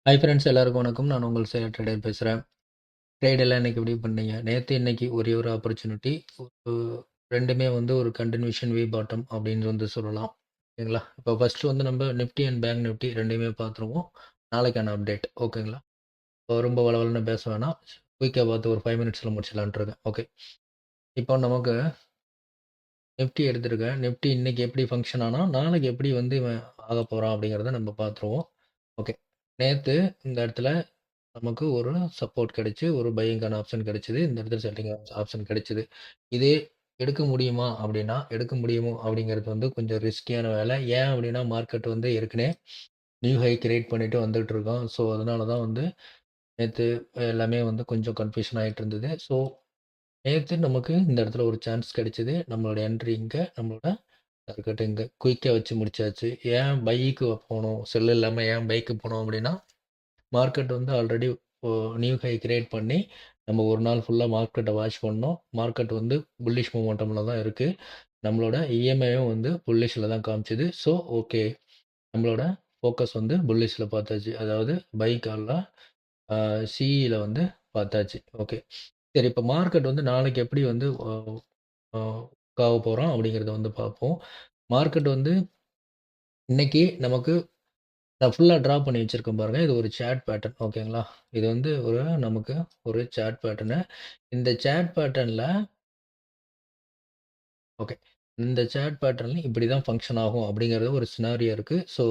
Hi friends, எல்லாருக்கும் வணக்கம். நான் உங்கள் சேல் ட்ரேடர் பேசுகிறேன். ட்ரேடெல்லாம் இன்றைக்கி எப்படி பண்ணீங்க? நேற்று இன்னைக்கு ஒரே ஒரு ஆப்பர்ச்சுனிட்டி. ரெண்டுமே வந்து ஒரு கண்டினியூஷன் வே பாட்டம் அப்படின்னு வந்து சொல்லலாம். ஓகேங்களா? இப்போ ஃபஸ்ட்டு வந்து நம்ம நிஃப்டி அண்ட் பேங்க் நிஃப்டி ரெண்டையுமே பார்த்துருவோம். நாளைக்கான அப்டேட். ஓகேங்களா? இப்போ ரொம்ப வளவலன்னு பேச வேணாம். குயிக்காக பார்த்து ஒரு 5 மினிட்ஸில் முடிச்சிடலான்ட்டு இருக்கேன். ஓகே. இப்போ நமக்கு நிஃப்டி எடுத்திருக்கேன். நிஃப்டி இன்னைக்கு எப்படி ஃபங்க்ஷன் ஆனால் நாளைக்கு எப்படி வந்து இவன் ஆக போகிறான் அப்படிங்கிறத நம்ம பார்த்துருவோம். ஓகே. நேற்று இந்த இடத்துல நமக்கு ஒரு சப்போர்ட் கிடைச்சு, ஒரு பையிங்கான ஆப்ஷன் கிடைச்சது. இந்த இடத்துல செல்லிங் ஆப்ஷன் கிடைச்சது. இதே எடுக்க முடியுமா அப்படின்னா, எடுக்க முடியுமோ அப்படிங்கிறது வந்து கொஞ்சம் ரிஸ்கியான வேலை. ஏன் அப்படின்னா, மார்க்கெட் வந்து ஏற்கனவே நியூ ஹை கிரியேட் பண்ணிட்டு வந்துட்டு இருக்கோம். ஸோ, அதனால தான் வந்து நேத்து எல்லாமே வந்து கொஞ்சம் கன்ஃப்யூஷன் ஆயிட்டு இருந்தது. ஸோ, நேத்து நமக்கு இந்த இடத்துல ஒரு சான்ஸ் கிடைச்சது. நம்மளோட என்ட்ரி இங்க, நம்மளோட டார்கெட் இங்க. குயிக்கா வச்சு முடிச்சாச்சு. ஏன் பைக்கு போனோம்? செல் இல்லாம ஏன் பைக்கு போனோம் அப்படின்னா, மார்க்கெட் வந்து ஆல்ரெடி நியூ ஹை கிரியேட் பண்ணி நம்ம ஒரு நாள் ஃபுல்லாக மார்க்கெட்டை வாட்ச் பண்ணோம். மார்க்கெட் வந்து புல்லிஷ் மூமெண்டமில் தான் இருக்குது. நம்மளோட இஎம்ஐயும் வந்து புல்லிஷில் தான் காமிச்சுது. ஸோ ஓகே, நம்மளோட ஃபோக்கஸ் வந்து புல்லிஷில் பார்த்தாச்சு. அதாவது பை காலில் சிஇயில் வந்து பார்த்தாச்சு. ஓகே, சரி. இப்போ மார்க்கெட் வந்து நாளைக்கு எப்படி வந்து ஆக போகிறோம் அப்படிங்கிறத வந்து பார்ப்போம். மார்க்கெட் வந்து இன்னைக்கு நமக்கு நான் ஃபுல்லா ட்ரா பண்ணி வச்சிருக்கேன் பாருங்க. இது ஒரு சார்ட் பேட்டர்ன். ஓகேங்களா? இது வந்து நமக்கு ஒரு சார்ட் பேட்டர்னு. இந்த சார்ட் பேட்டர்ன்ல ஓகே. இந்த சார்ட் பேட்டர்ன்ல இப்படி தான் ஃபங்ஷன் ஆகும் அப்படிங்கிறது ஒரு சினாரியோ இருக்கு. ஸோ,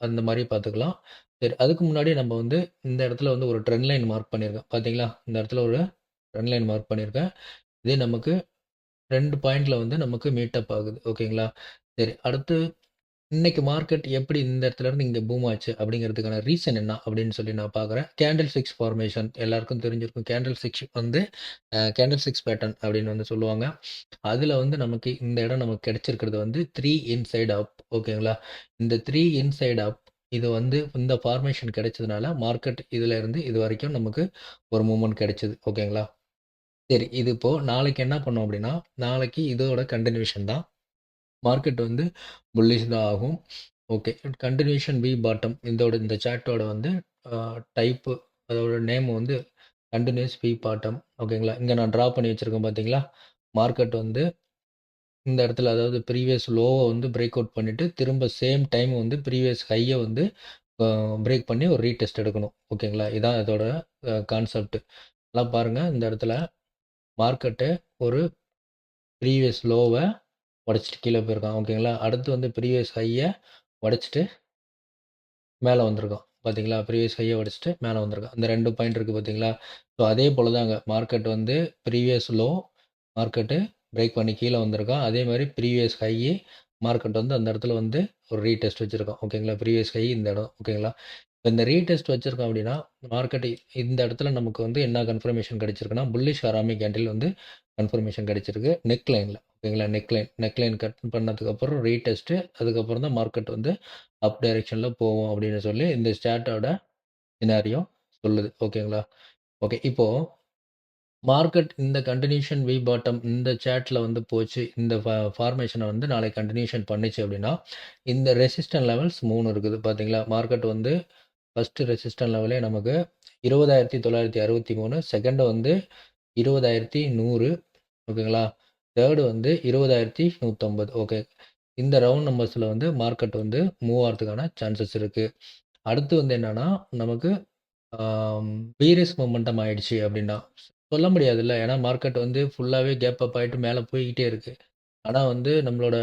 அந்த மாரி பார்த்துக்கலாம். சரி, அதுக்கு முன்னாடி நம்ம வந்து இந்த இடத்துல வந்து ஒரு ட்ரெண்ட் லைன் மார்க் பண்ணியிருக்கேன். பார்த்தீங்களா? இந்த இடத்துல ஒரு ட்ரெண்ட் லைன் மார்க் பண்ணியிருக்கேன். இதே நமக்கு 2 பாயிண்ட்ல வந்து நமக்கு மீட் அப் ஆகுது. ஓகேங்களா? சரி, அடுத்து இன்னைக்கு மார்க்கெட் எப்படி இந்த இடத்துல இருந்து இங்க பூம் ஆச்சு அப்படிங்கிறதுக்கான ரீசன் என்ன அப்படின்னு சொல்லி நான் பார்க்குறேன். கேண்டில் 6 ஃபார்மேஷன் எல்லாருக்கும் தெரிஞ்சிருக்கும். கேண்டில் 6 வந்து கேண்டில் 6 பேட்டர்ன் அப்படின்னு வந்து சொல்லுவாங்க. அதில் வந்து நமக்கு இந்த இடம் நமக்கு கிடைச்சிருக்கிறது வந்து 3 இன்சைட் அப். ஓகேங்களா? இந்த 3 இன்சைட் அப் இது வந்து இந்த ஃபார்மேஷன் கிடைச்சதுனால மார்க்கெட் இதுல இருந்து இது வரைக்கும் நமக்கு ஒரு மூவ்மெண்ட் கிடைச்சது. ஓகேங்களா? சரி, இது இப்போ நாளைக்கு என்ன பண்ணோம் அப்படின்னா, நாளைக்கு இதோட கண்டினியூஷன் தான். மார்க்கெட் வந்து புல்லிஷ் தான் ஆகும். ஓகே. கன்டினியூஷன் வி பாட்டம் இந்த சார்ட்டோட வந்து டைப்பு, அதோட நேம் வந்து கன்டினியூஸ் வி பாட்டம். ஓகேங்களா? இங்கே நான் ட்ரா பண்ணி வச்சுருக்கேன் பார்த்தீங்களா? மார்க்கெட் வந்து இந்த இடத்துல அதாவது ப்ரீவியஸ் லோவை வந்து பிரேக் அவுட் பண்ணிவிட்டு திரும்ப சேம் டைம் வந்து ப்ரீவியஸ் ஹையை வந்து பிரேக் பண்ணி ஒரு ரீடெஸ்ட் எடுக்கணும். ஓகேங்களா? இதான் இதோட கான்செப்ட். நல்லா பாருங்கள், இந்த இடத்துல மார்க்கெட்டு ஒரு ப்ரீவியஸ் லோவை உடச்சிட்டு கீழே போயிருக்கான். ஓகேங்களா? அடுத்து வந்து ப்ரீவியஸ் ஹையை உடச்சிட்டு மேலே வந்திருக்கான். பார்த்தீங்களா? ப்ரீவியஸ் ஹையை உடச்சிட்டு மேலே வந்திருக்கான். இந்த 2 பாயிண்ட் இருக்குது பார்த்தீங்களா? ஸோ அதே போல தாங்க மார்க்கெட் வந்து ப்ரீவியஸ் லோ மார்க்கெட்டு பிரேக் பண்ணி கீழே வந்திருக்கான். அதே மாதிரி ப்ரீவியஸ் ஹையி மார்க்கெட் வந்து அந்த இடத்துல வந்து ஒரு ரீடெஸ்ட் வச்சுருக்கான். ஓகேங்களா? ப்ரீவியஸ் ஹை இந்த இடம். ஓகேங்களா? இப்போ இந்த ரீடெஸ்ட் வச்சுருக்கோம் அப்படின்னா மார்க்கெட் இந்த இடத்துல நமக்கு வந்து என்ன கன்ஃபர்மேஷன் கிடைச்சிருக்குன்னா, புல்லிஷ் அராமி கேண்டில் வந்து கன்ஃபர்மேஷன் கிடைச்சிருக்கு நெக் லைனில். ஓகேங்களா? நெக் லைன் கட் பண்ணதுக்கப்புறம் ரீடெஸ்ட்டு, அதுக்கப்புறம் தான் மார்க்கெட் வந்து அப் டைரெக்ஷனில் போகும் அப்படின்னு சொல்லி இந்த ஸ்டார்ட்டோட சினாரியோ சொல்லுது. ஓகேங்களா? ஓகே. இப்போது மார்க்கெட் இந்த கன்டினியூஷன் வி பாட்டம் இந்த சார்ட்ல வந்து போச்சு. இந்த ஃபார்மேஷனை வந்து நாளைக்கு கன்டினியூஷன் பண்ணுச்சு அப்படின்னா, இந்த ரெசிஸ்டன்ட் லெவல்ஸ் 3 இருக்குது. பார்த்தீங்களா? மார்க்கெட் வந்து ஃபர்ஸ்ட்டு ரெசிஸ்டன்ட் லெவலே நமக்கு 20,963, செகண்ட் வந்து 20,100. ஓகேங்களா? தேர்டு வந்து 20,150. ஓகே. இந்த ரவுண்ட் நம்பர்ஸில் வந்து மார்க்கெட் வந்து மூவ் ஆகிறதுக்கான சான்சஸ் இருக்குது. அடுத்து வந்து என்னன்னா, நமக்கு பீரிஸ் மொமெண்டம் ஆயிடுச்சு அப்படின்னா சொல்ல முடியாதுல்ல. ஏன்னா மார்க்கெட் வந்து ஃபுல்லாவே கேப் அப் ஆயிட்டு மேல போய்க்கிட்டே இருக்கு. ஆனா வந்து நம்மளோட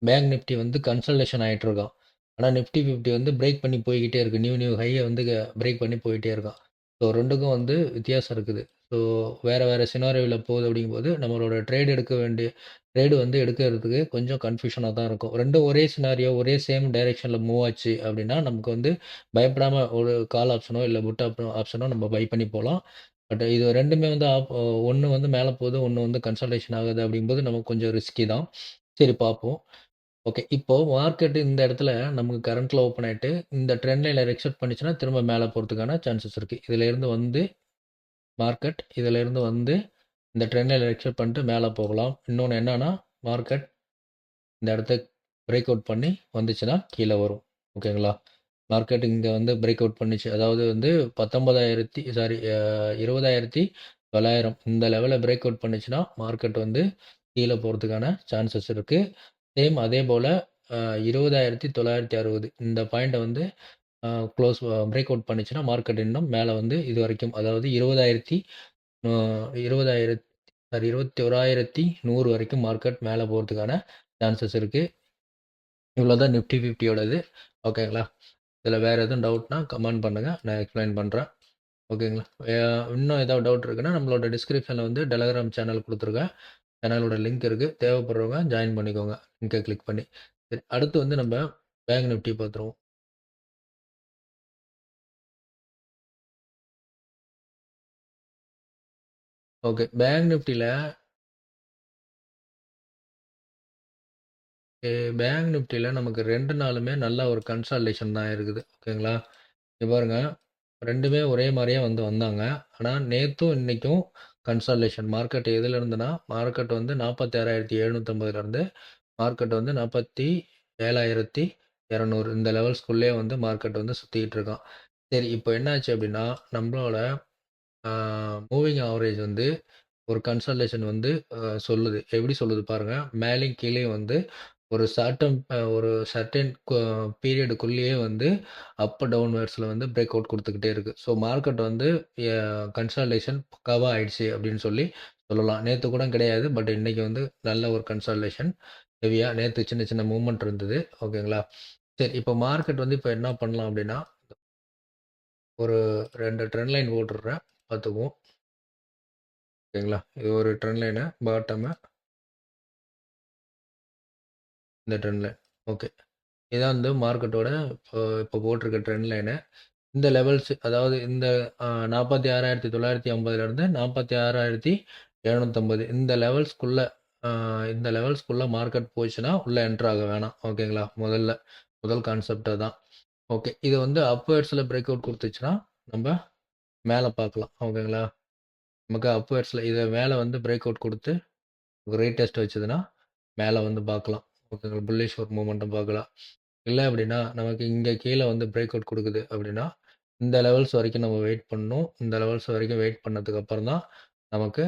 பேங்க் நிஃப்டி வந்து கன்சல்டேஷன் ஆயிட்டு இருக்கான். ஆனா நிஃப்டி 50 வந்து பிரேக் பண்ணி போய்க்கிட்டே இருக்கு. நியூ நியூ ஹைய வந்து பிரேக் பண்ணி போயிட்டே இருக்கான். ஸோ 2க்கும் வந்து வித்தியாசம் இருக்குது. ஸோ வேற வேற சினாரியோல போகுது அப்படிங்கும்போது நம்மளோட ட்ரேடு வந்து எடுக்கிறதுக்கு கொஞ்சம் கன்ஃப்யூஷனா தான் இருக்கும். 2ம் ஒரே சினாரியோ, ஒரே சேம் டைரக்ஷன்ல மூவ் ஆச்சு அப்படின்னா, நமக்கு வந்து பயப்படாம ஒரு கால் ஆப்ஷனோ, இல்ல புட் ஆப்ஷனோ நம்ம பை பண்ணி போலாம். பட் இது 2மே வந்து ஒண்ணு வந்து மேல போகுது, ஒண்ணு வந்து கன்சல்டேஷன் ஆகுது அப்படிங்கும்போது நமக்கு கொஞ்சம் ரிஸ்கி தான். சரி, பார்ப்போம். ஓகே. இப்போ மார்க்கெட் இந்த இடத்துல நமக்கு கரண்ட்ல ஓப்பன் ஆயிட்டு, இந்த ட்ரெண்ட் லைன்ல ரெக்செப்ட் பண்ணுச்சுன்னா, திரும்ப மேல போறதுக்கான சான்சஸ் இருக்கு. இதிலிருந்து வந்து இதிலிருந்து வந்து இந்த ட்ரெண்ட் லைன்ல ரெக்செப்ட் பண்ணிட்டு மேல போகலாம். இன்னொன்னு என்னன்னா, மார்க்கெட் இந்த இடத்த பிரேக் அவுட் பண்ணி வந்துச்சுன்னா கீழ வரும். ஓகேங்களா? மார்க்கெட் இங்க வந்து பிரேக் அவுட் பண்ணுச்சு. அதாவது வந்து 20,900 இந்த லெவல பிரேக் அவுட் பண்ணுச்சுன்னா, மார்க்கெட் வந்து கீழ போறதுக்கான சான்சஸ் இருக்கு. சேம் அதே போல 20,960 இந்த பாயிண்ட்ட வந்து அ க்ளோஸ் பிரேக் அவுட் பண்ணுச்சுன்னா, மார்க்கெட் இன்னும் மேல வந்து இதுவரைக்கும் அதாவது 20,000 அ 20,000 சாரி 21,100 வரைக்கும் மார்க்கெட் மேல போறதுக்கான சான்சஸ் இருக்கு. இவ்வளோதான் நிஃப்டி 50யோடது. ஓகேங்களா? இதில வேற எதுவும் டவுட்னா கமெண்ட் பண்ணுங்க. நான் எக்ஸ்ப்ளைன் பண்றேன். ஓகேங்களா? இன்னும் ஏதாவது டவுட் இருக்குன்னா, நம்மளோட டிஸ்கிரிப்ஷன்ல வந்து டெலகிராம் சேனல் குடுத்துருக்கேன். சேனலோட லிங்க் இருக்கு. தேவைப்படுறவங்க ஜாயின் பண்ணிக்கோங்க. லிங்க கிளிக் பண்ணி. சரி, அடுத்து வந்து நம்ம பேங்க் நிஃப்டி பார்த்துருவோம். ஓகே. பேங்க் நிஃப்டில நமக்கு 2 நாளுமே நல்ல ஒரு கன்சால்டேஷன் தான் இருக்குது. ஓகேங்களா? இங்க பாருங்க 2மே ஒரே மாரியே வந்து வந்தாங்க. ஆனா நேத்தும், இன்னைக்கும் கன்சால்டேஷன் மார்க்கெட் எதுல இருந்துன்னா, மார்க்கெட் வந்து 46,750 இருந்து மார்க்கெட் வந்து 47,200 இந்த லெவல்ஸ்குள்ளயே வந்து மார்க்கெட் வந்து சுத்திட்டு இருக்கான். சரி, இப்போ என்னாச்சு அப்டின்னா, நம்மளோட ஆ மூவிங் ஆவரேஜ் வந்து ஒரு கன்சல்டேஷன் வந்து சொல்லுது. எப்படி சொல்லுது பாருங்க. மேலயும் கீழயும் வந்து ஒரு சர்டைன் பீரியடுக்குள்ளேயே வந்து டவுன்வர்ட்ஸ்ல வந்து பிரேக் அவுட் குடுத்துக்கிட்டே இருக்கு. ஸோ மார்க்கெட் வந்து எ கன்சால்டேஷன் பக்காவா ஆயிடுச்சு அப்படின்னு சொல்லி சொல்லலாம். நேத்து கூட கிடையாது. பட் இன்னைக்கு வந்து நல்ல ஒரு கன்சால்டேஷன் ஹெவியா நேத்து சின்ன சின்ன மூவ்மெண்ட் இருந்தது. ஓகேங்களா? சரி, இப்போ மார்க்கெட் வந்து இப்போ என்ன பண்ணலாம் அப்படின்னா, ஒரு 2 ட்ரெண்ட் லைன் போட்டுடுறேன். பார்த்துக்குவோம். ஓகேங்களா? இது ஒரு ட்ரெண்ட் லைனு பாட்டமு இந்த ட்ரெண்ட் லைன். ஓகே. இதான் வந்து மார்க்கெட்டோட இப்போ போட்டிருக்க ட்ரெண்ட் லைனு. இந்த லெவல்ஸ் அதாவது இந்த 46,950லேருந்து 46,750 அ இந்த லெவல்ஸ்குள்ள மார்க்கெட் போச்சுன்னா, உள்ள என்டர் ஆக வேணாம். ஓகேங்களா? முதல் கான்செப்ட் அதான். ஓகே. இது வந்து அப்வர்ட்ஸ்ல பிரேக் அவுட் குடுத்துச்சுன்னா, நம்ப மேல பார்க்கலாம். ஓகேங்களா? நமக்கு அப்வர்ட்ஸ்ல இத மேல வந்து பிரேக் அவுட் குடுத்து ரீடெஸ்ட் வச்சதுன்னா, மேல வந்து பார்க்கலாம். ஓகேங்களா? புல்லிஷ் ஒரு மொமெண்டம் பார்க்கலாம். இல்ல அப்படின்னா, நமக்கு இங்க கீழ வந்து பிரேக் அவுட் குடுக்குது அப்படின்னா, இந்த லெவல்ஸ் வரைக்கும் நம்ம வெயிட் பண்ணணும். இந்த லெவல்ஸ் வரைக்கும் வெயிட் பண்ணதுக்கு அப்புறம் தான், நமக்கு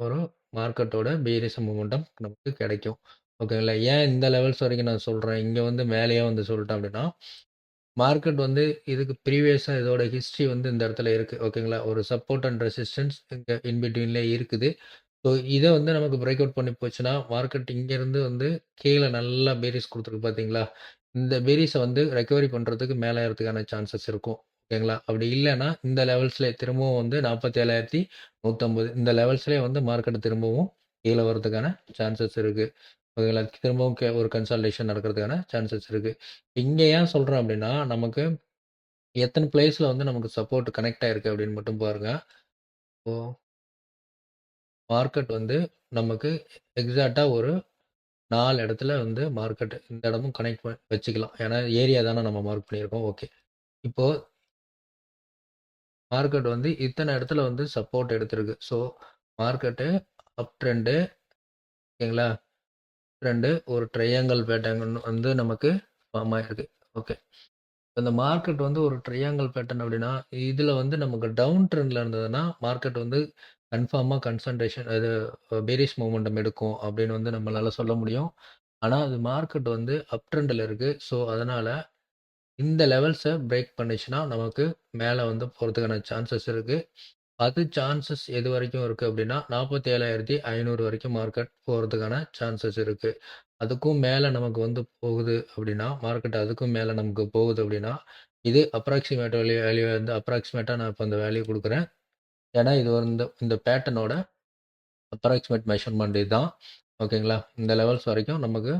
ஒரு மார்க்கெட்டோட பேரிஷ் மொமெண்டம் நமக்கு கிடைக்கும். ஓகேங்களா? ஏன் இந்த லெவல்ஸ் வரைக்கும் நான் சொல்றேன். இங்க வந்து மேலேயே வந்து சொல்லிட்டேன் அப்படின்னா, மார்க்கெட் வந்து இதுக்கு ப்ரீவியஸா இதோட ஹிஸ்டரி வந்து இந்த இடத்துல இருக்கு. ஓகேங்களா? ஒரு சப்போர்ட் அண்ட் ரெசிஸ்டன்ஸ் இங்க இன் பிட்வீன்ல இருக்குது. ஸோ, இத வந்து நமக்கு பிரேக் அவுட் பண்ணி போச்சுன்னா, மார்க்கெட் இங்கேருந்து வந்து கீழ நல்லா பேரிஸ் குடுத்துருக்கு பார்த்தீங்களா? இந்த பேரிஸ வந்து ரெக்கவரி பண்றதுக்கு மேல ஏறதுக்கான சான்சஸ் இருக்கும். ஓகேங்களா? அப்படி இல்லன்னா, இந்த லெவல்ஸ்லயே திரும்பவும் வந்து 47,150 இந்த லெவல்ஸ்லயே வந்து மார்க்கெட் திரும்பவும் கீழ வரதுக்கான சான்சஸ் இருக்கு. ஓகேங்களா? திரும்பவும் ஒரு கன்சால்டேஷன் நடக்கிறதுக்கான சான்சஸ் இருக்கு. இங்க ஏன் சொல்றேன் அப்படின்னா, நமக்கு எத்தன பிளேஸ்ல வந்து நமக்கு சப்போர்ட் கனெக்ட் ஆயிருக்கு அப்படின்னு மட்டும் பாருங்க. இப்போ மார்க்கெட் வந்து நமக்கு எக்ஸாக்ட்டா ஒரு 4 இடத்துல வந்து மார்க்கெட் இந்த இடமும் கனெக்ட் வச்சுக்கலாம். ஏன்னா ஏரியா தானே நம்ம மார்க் பண்ணியிருக்கோம். ஓகே. இப்போ மார்க்கெட் வந்து இத்தன இடத்துல வந்து சப்போர்ட் எடுத்திருக்கு. ஸோ மார்க்கெட்டு அப் ட்ரெண்டு ஓகேங்களா? ட்ரெண்டு ஒரு ட்ரையாங்கிள் பேட்டர்ன் வந்து நமக்கு ஃபார்ம் ஆயிருக்கு. ஓகே. இந்த மார்க்கெட் வந்து ஒரு ட்ரையாங்கிள் பேட்டர்ன் அப்படின்னா, இதுல வந்து நமக்கு டவுன் ட்ரெண்ட்ல இருந்ததுன்னா, மார்க்கெட் வந்து கன்ஃபார்மா கன்சல்டேஷன் அது பேரிஷ் மொமெண்டம் எடுக்கும் அப்படின்னு வந்து நம்மளால சொல்ல முடியும். ஆனா, அது மார்க்கெட் வந்து அப் ட்ரெண்ட்ல இருக்கு. ஸோ, அதனால இந்த லெவல்ஸ பிரேக் பண்ணுச்சுன்னா, நமக்கு மேல வந்து போறதுக்கான சான்சஸ் இருக்கு. அது சான்சஸ் எது வரைக்கும் இருக்கு அப்படின்னா, 47,500 வரைக்கும் மார்க்கெட் போறதுக்கான சான்சஸ் இருக்கு. அதுக்கும் மேல நமக்கு வந்து போகுது அப்படின்னா, மார்க்கெட் அதுக்கும் மேல நமக்கு போகுது அப்படின்னா, இது அப்ராக்ஸிமேட் வேல்யூ வந்து அப்ராக்ஸிமேட்டா நான் இப்ப இந்த வேல்யூ குடுக்குறேன். ஏன்னா, இது வந்து இந்த பேட்டர்னோட அப்ராக்ஸிமேட் மெஷர்மென்ட் இதுதான். ஓகேங்களா? இந்த லெவல்ஸ் வரைக்கும் நமக்கு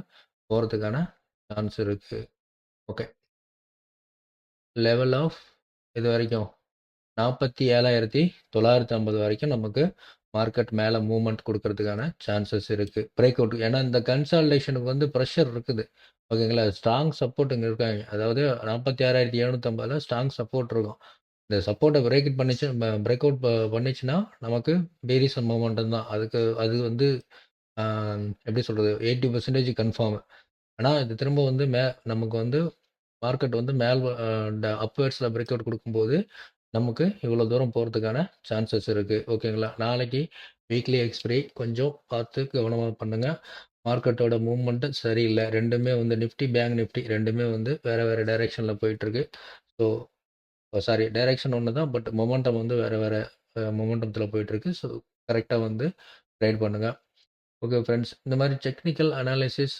போறதுக்கான சான்ஸ் இருக்கு. ஓகே. லெவல் ஆஃப் இதுவரைக்கும் 47,950 வரைக்கும் நமக்கு மார்க்கெட் மேல மூவ்மெண்ட் குடுக்கறதுக்கான சான்சஸ் இருக்கு. பிரேக் அவுட் ஏன்னா இந்த கன்சாலிடேஷனுக்கு வந்து பிரஷர் இருக்குது. ஓகேங்களா? ஸ்ட்ராங் சப்போர்ட் இங்க இருக்காங்க. அதாவது 46,750ல ஸ்ட்ராங் சப்போர்ட் இருக்கும். இந்த சப்போர்ட்ட பிரேக் இட் பண்ணிச்சு பிரேக் அவுட் பண்ணிச்சுன்னா, நமக்கு பேரிஷ் மொமெண்டம் தான். அது வந்து அ எப்படி சொல்றது? 80% கன்ஃபார்ம். ஆனா இது திரும்ப வந்து நமக்கு வந்து மார்க்கெட் வந்து அப்வர்ட்ஸில் பிரேக் அவுட் கொடுக்கும்போது நமக்கு இவ்வளோ தூரம் போகிறதுக்கான சான்சஸ் இருக்குது. ஓகேங்களா? நாளைக்கு வீக்லி எக்ஸ்பிரி கொஞ்சம் பார்த்து கவனமாக பண்ணுங்கள். மார்க்கெட்டோட மூவ்மெண்ட்டு சரியில்லை. ரெண்டுமே வந்து நிஃப்டி, பேங்க் நிஃப்டி ரெண்டுமே வந்து வேறு வேறு டைரெக்ஷனில் போயிட்டுருக்கு. ஸோ சாரி, டைரெக்ஷன் ஒன்று தான், பட் மொமெண்டம் வந்து வேறு வேறு மொமெண்டத்தில் போயிட்டுருக்கு. ஸோ கரெக்டாக வந்து ட்ரேட் பண்ணுங்கள். ஓகே ஃப்ரெண்ட்ஸ், இந்த மாதிரி டெக்னிக்கல் அனாலிசிஸ்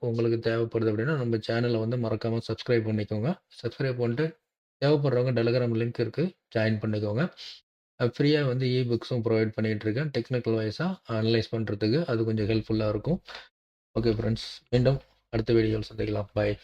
உங்களுக்கு தேவைப்படுது அப்படின்னா நம்ம சேனலை வந்து மறக்காமல் சப்ஸ்கிரைப் பண்ணிக்கோங்க. சப்ஸ்கிரைப் பண்ணிட்டு தேவைப்படுறவங்க டெலிகிராம் லிங்க் இருக்குது, ஜாயின் பண்ணிக்கோங்க. ஃப்ரீயாக வந்து புக்ஸும் ப்ரொவைட் பண்ணிகிட்ருக்கேன். டெக்னிக்கல் வைஸாக அனலைஸ் பண்ணுறதுக்கு அது கொஞ்சம் ஹெல்ப்ஃபுல்லாக இருக்கும். ஓகே ஃப்ரெண்ட்ஸ், மீண்டும் அடுத்த வீடியோவில் சந்திக்கலாம். பாய்.